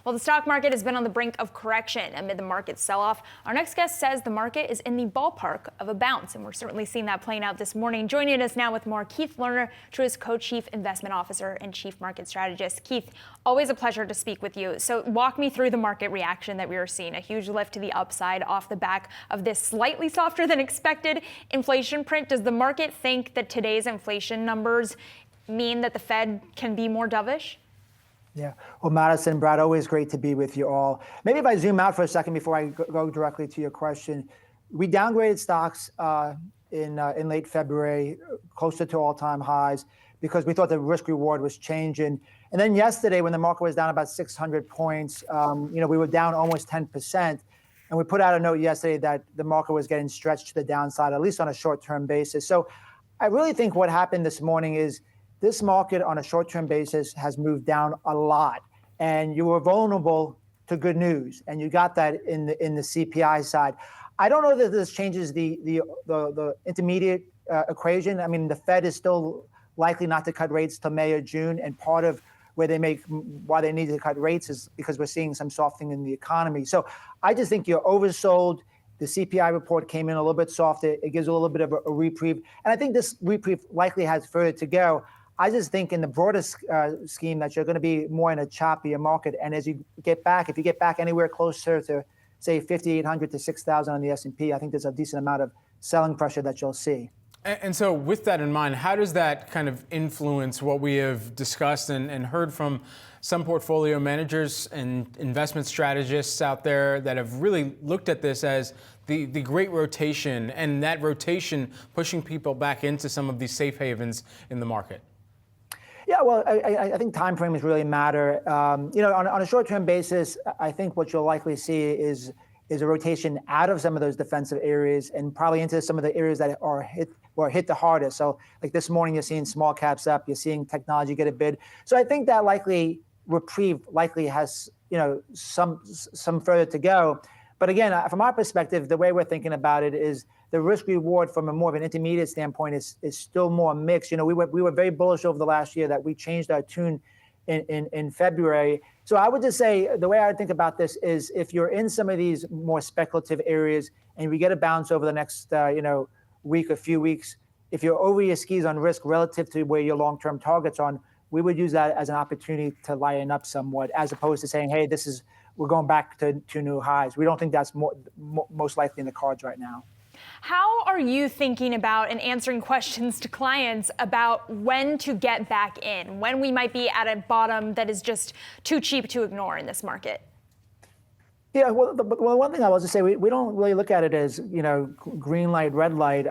Well, the stock market has been on the brink of correction amid the market sell-off. Our next guest says the market is in the ballpark of a bounce, and we're certainly seeing that playing out this morning. Joining us now with more, Keith Lerner, Truist Co-Chief Investment Officer and Chief Market Strategist. Keith, always a pleasure to speak with you. So walk me through the market reaction that we are seeing, a huge lift to the upside off the back of this slightly softer than expected inflation print. Does the market think that today's inflation numbers mean that the Fed can be more dovish? Yeah. Well, Madison, Brad, always great to be with you all. Maybe if I zoom out for a second before I go directly to your question, we downgraded stocks in late February, closer to all-time highs, because we thought the risk-reward was changing. And then yesterday, when the market was down about 600 points, we were down almost 10%. And we put out a note yesterday that the market was getting stretched to the downside, at least on a short-term basis. So I really think what happened this morning is this market on a short-term basis has moved down a lot, and you were vulnerable to good news, and you got that in the CPI side. I don't know that this changes the intermediate equation. I mean, the Fed is still likely not to cut rates till May or June, and part of why they need to cut rates is because we're seeing some softening in the economy. So I just think you're oversold. The CPI report came in a little bit softer. It gives a little bit of a reprieve, and I think this reprieve likely has further to go. I just think in the broader scheme that you're going to be more in a choppier market. And as you get back, if you get back anywhere closer to, say, 5,800 to 6,000 on the S&P, I think there's a decent amount of selling pressure that you'll see. And so with that in mind, how does that kind of influence what we have discussed and heard from some portfolio managers and investment strategists out there that have really looked at this as the great rotation, and that rotation pushing people back into some of these safe havens in the market? Yeah, well, I think time frames really matter. On a short-term basis, I think what you'll likely see is a rotation out of some of those defensive areas and probably into some of the areas that are hit the hardest. So, like this morning, you're seeing small caps up, you're seeing technology get a bid. So I think that reprieve likely has some further to go. But again, from our perspective, the way we're thinking about it is the risk reward from a more of an intermediate standpoint is still more mixed. We were very bullish over the last year that we changed our tune in February. So I would just say the way I think about this is if you're in some of these more speculative areas and we get a bounce over the next week or few weeks, if you're over your skis on risk relative to where your long-term targets on, we would use that as an opportunity to lighten up somewhat, as opposed to saying, hey, we're going back to new highs. We don't think that's most likely in the cards right now. How are you thinking about and answering questions to clients about when to get back in, when we might be at a bottom that is just too cheap to ignore in this market? Yeah, well, one thing I was to say, we don't really look at it as, green light, red light.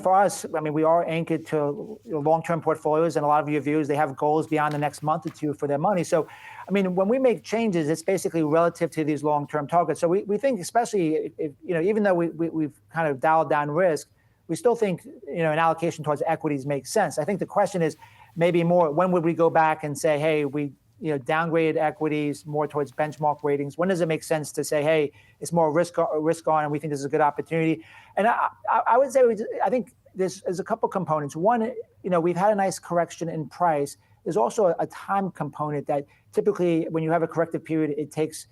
For us, I mean, we are anchored to long-term portfolios, and a lot of your viewers, they have goals beyond the next month or two for their money. So, I mean, when we make changes, it's basically relative to these long-term targets. So we think, especially if even though we've kind of dialed down risk, we still think, an allocation towards equities makes sense. I think the question is maybe more, when would we go back and say, hey, we downgraded equities more towards benchmark ratings? When does it make sense to say, hey, it's more risk on, and we think this is a good opportunity? And I would say, I think there's a couple components. One, we've had a nice correction in price. There's also a time component that typically when you have a corrective period, it takes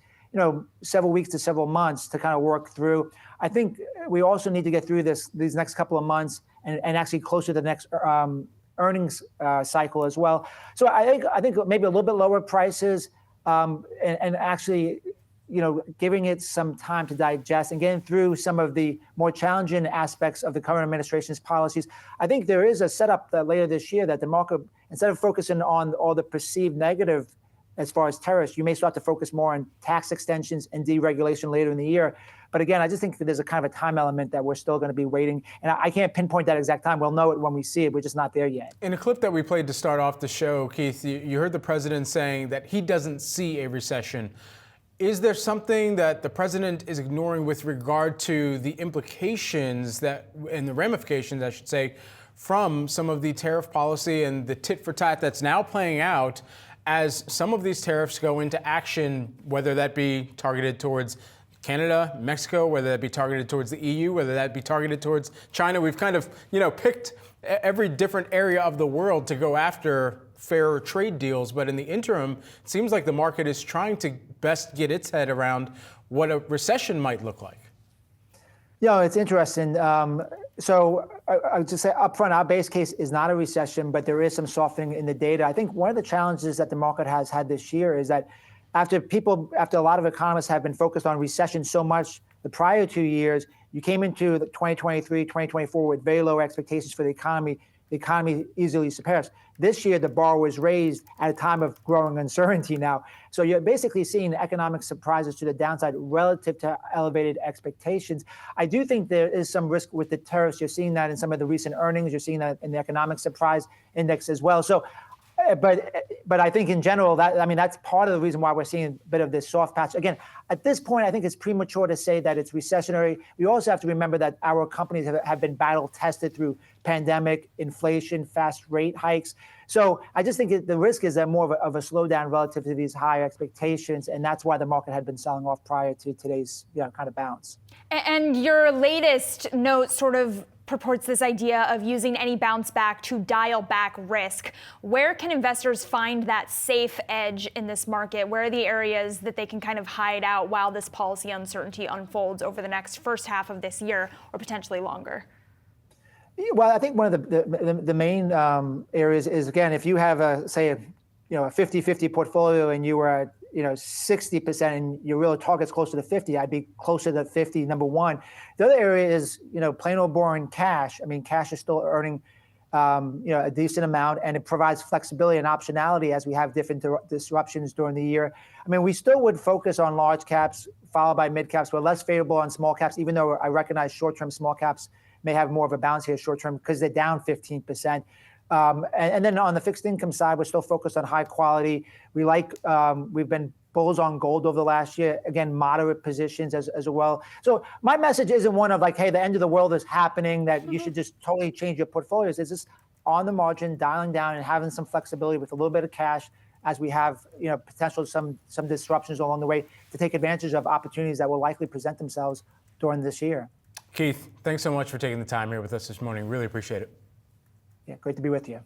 several weeks to several months to kind of work through. I think we also need to get through these next couple of months and actually closer to the next earnings cycle as well. So I think maybe a little bit lower prices and actually, giving it some time to digest and getting through some of the more challenging aspects of the current administration's policies. I think there is a setup that later this year that the market, instead of focusing on all the perceived negative as far as tariffs, you may start to focus more on tax extensions and deregulation later in the year. But again, I just think that there's a kind of a time element that we're still going to be waiting. And I can't pinpoint that exact time. We'll know it when we see it. We're just not there yet. In a clip that we played to start off the show, Keith, you heard the president saying that he doesn't see a recession. Is there something that the president is ignoring with regard to the implications and the ramifications, I should say, from some of the tariff policy and the tit for tat that's now playing out as some of these tariffs go into action, whether that be targeted towards Canada, Mexico, whether that be targeted towards the EU, whether that be targeted towards China? We've kind of, picked every different area of the world to go after fairer trade deals. But in the interim, it seems like the market is trying to best get its head around what a recession might look like. Yeah, it's interesting. So I would just say upfront, our base case is not a recession, but there is some softening in the data. I think one of the challenges that the market has had this year is that after a lot of economists have been focused on recession so much the prior 2 years, you came into 2023, 2024 with very low expectations for the economy. The economy easily surpassed. This year, the bar was raised at a time of growing uncertainty now. So you're basically seeing economic surprises to the downside relative to elevated expectations. I do think there is some risk with the tariffs. You're seeing that in some of the recent earnings. You're seeing that in the economic surprise index as well. So, but I think in general, that's part of the reason why we're seeing a bit of this soft patch. Again, at this point, I think it's premature to say that it's recessionary. We also have to remember that our companies have been battle tested through pandemic, inflation, fast rate hikes. So I just think the risk is that more of a slowdown relative to these high expectations, and that's why the market had been selling off prior to today's kind of bounce. And your latest note sort of purports this idea of using any bounce back to dial back risk. Where can investors find that safe edge in this market? Where are the areas that they can kind of hide out while this policy uncertainty unfolds over the next first half of this year or potentially longer? Well, I think one of the main areas is, again, if you have a 50-50 portfolio and you were at 60% and your real target's closer to 50, I'd be closer to 50, number one. The other area is, plain old boring cash. I mean, cash is still earning, a decent amount, and it provides flexibility and optionality as we have different disruptions during the year. I mean, we still would focus on large caps, followed by mid caps. We're less favorable on small caps, even though I recognize short-term small caps may have more of a bounce here short-term because they're down 15%. And then on the fixed income side, we're still focused on high quality. We've been bulls on gold over the last year, again, moderate positions as well. So my message isn't one of like, hey, the end of the world is happening, that you should just totally change your portfolios. It's just on the margin, dialing down and having some flexibility with a little bit of cash as we have, potential some disruptions along the way to take advantage of opportunities that will likely present themselves during this year. Keith, thanks so much for taking the time here with us this morning. Really appreciate it. Yeah, great to be with you.